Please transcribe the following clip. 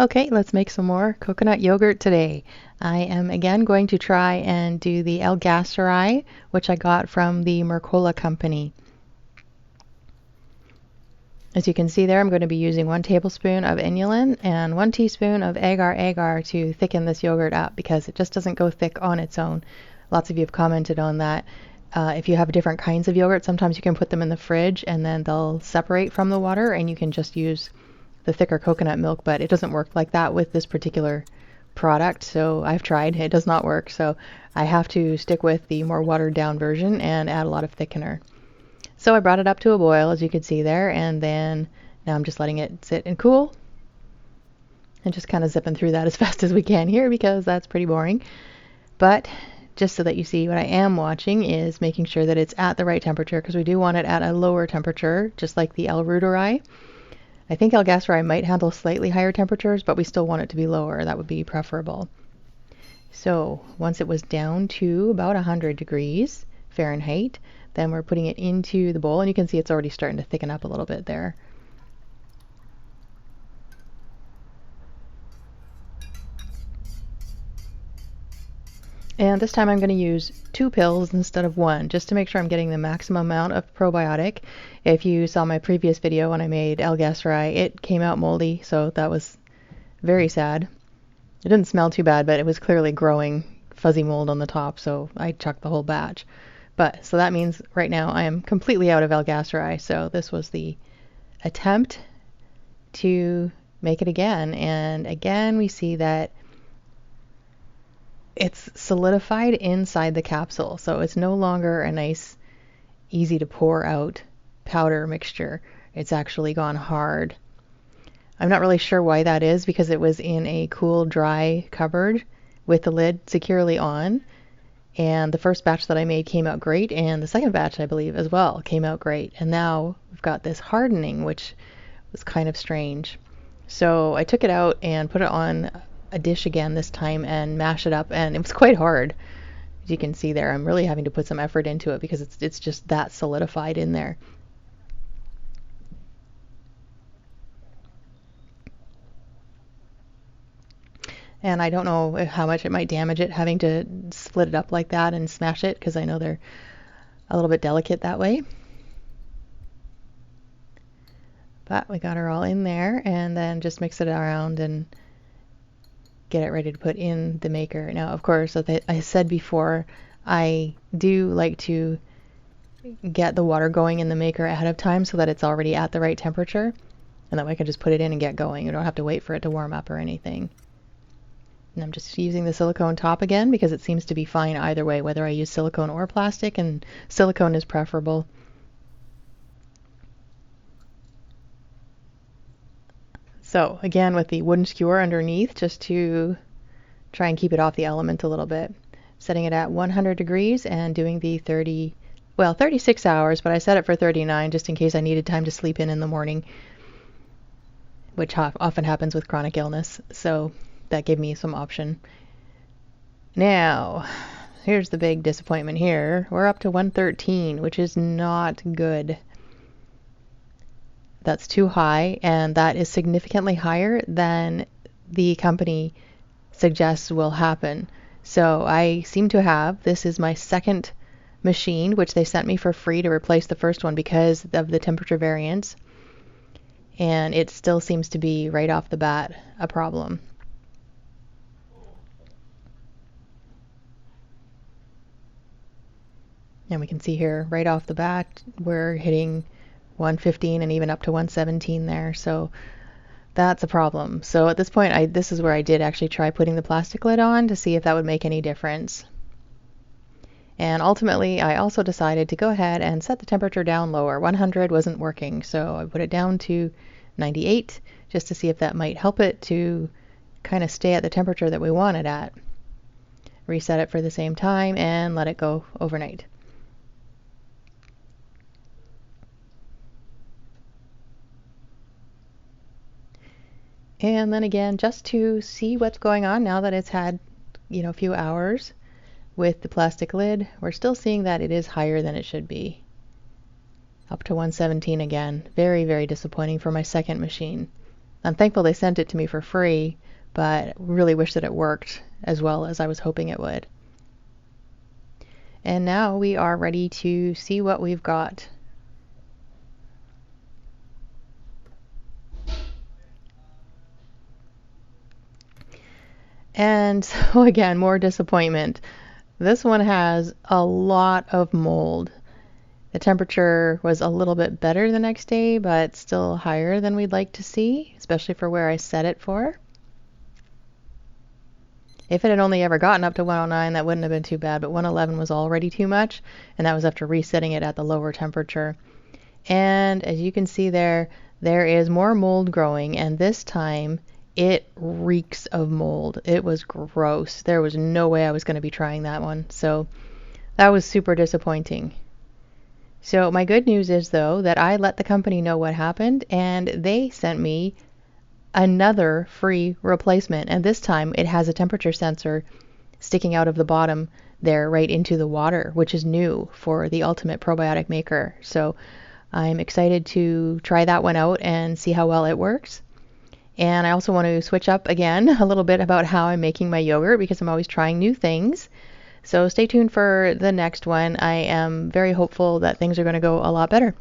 Okay, let's make some more coconut yogurt today. I am again going to try and do the Gasseri, which I got from the Mercola company. As you can see there, I'm going to be using 1 tablespoon of inulin and 1 teaspoon of agar-agar to thicken this yogurt up because it just doesn't go thick on its own. Lots of you have commented on that. If you have different kinds of yogurt, sometimes you can put them in the fridge and then they'll separate from the water and you can just use the thicker coconut milk, but it doesn't work like that with this particular product. So I've tried, it does not work. So I have to stick with the more watered down version and add a lot of thickener. So I brought it up to a boil, as you can see there, and then now I'm just letting it sit and cool and just kind of zipping through that as fast as we can here because that's pretty boring. But just so that you see what I am watching is making sure that it's at the right temperature because we do want it at a lower temperature, just like the L-Reuteri. I think Gasseri might handle slightly higher temperatures, but we still want it to be lower. That would be preferable. So once it was down to about 100 degrees Fahrenheit, then we're putting it into the bowl, and you can see it's already starting to thicken up a little bit there. And this time I'm going to use 2 pills instead of 1, just to make sure I'm getting the maximum amount of probiotic. If you saw my previous video when I made Gasseri, it came out moldy, so that was very sad. It didn't smell too bad, but it was clearly growing fuzzy mold on the top, so I chucked the whole batch. But so that means right now I am completely out of Gasseri, so this was the attempt to make it again. And again, we see that it's solidified inside the capsule, so it's no longer a nice, easy to pour out powder mixture. It's actually gone hard. I'm not really sure why that is because it was in a cool, dry cupboard with the lid securely on. And the first batch that I made came out great, and the second batch, I believe, as well, came out great. And now we've got this hardening, which was kind of strange. So I took it out and put it on a dish again this time and mash it up, and it was quite hard. As you can see there, I'm really having to put some effort into it because it's just that solidified in there. And I don't know how much it might damage it having to split it up like that and smash it because I know they're a little bit delicate that way. But we got her all in there and then just mix it around and get it ready to put in the maker. Now, of course, as I said before, I do like to get the water going in the maker ahead of time so that it's already at the right temperature. And that way I can just put it in and get going. You don't have to wait for it to warm up or anything. And I'm just using the silicone top again because it seems to be fine either way, whether I use silicone or plastic, and silicone is preferable. So again, with the wooden skewer underneath, just to try and keep it off the element a little bit. Setting it at 100 degrees and doing the 36 hours, but I set it for 39 just in case I needed time to sleep in the morning, which often happens with chronic illness. So that gave me some option. Now, here's the big disappointment here. We're up to 113, which is not good. That's too high, and that is significantly higher than the company suggests will happen. So I seem to have, this is my second machine, which they sent me for free to replace the first one because of the temperature variance. And it still seems to be right off the bat a problem. And we can see here right off the bat we're hitting 115 and even up to 117 there. So that's a problem. So at this point, this is where I did actually try putting the plastic lid on to see if that would make any difference. And ultimately, I also decided to go ahead and set the temperature down lower. 100 wasn't working, so I put it down to 98 just to see if that might help it to kind of stay at the temperature that we want it at. Reset it for the same time and let it go overnight. And then again, just to see what's going on now that it's had, a few hours with the plastic lid, we're still seeing that it is higher than it should be. Up to 117 again. Very, very disappointing for my second machine. I'm thankful they sent it to me for free, but really wish that it worked as well as I was hoping it would. And now we are ready to see what we've got. And so again, more disappointment. This one has a lot of mold. The temperature was a little bit better the next day, but still higher than we'd like to see, especially for where I set it for. If it had only ever gotten up to 109, that wouldn't have been too bad, but 111 was already too much, and that was after resetting it at the lower temperature. And as you can see there is more mold growing, and this time it reeks of mold. It was gross. There was no way I was going to be trying that one. So that was super disappointing. So my good news is, though, that I let the company know what happened, and they sent me another free replacement. And this time it has a temperature sensor sticking out of the bottom there right into the water, which is new for the Ultimate Probiotic Maker. So I'm excited to try that one out and see how well it works. And I also want to switch up again a little bit about how I'm making my yogurt, because I'm always trying new things. So stay tuned for the next one. I am very hopeful that things are going to go a lot better.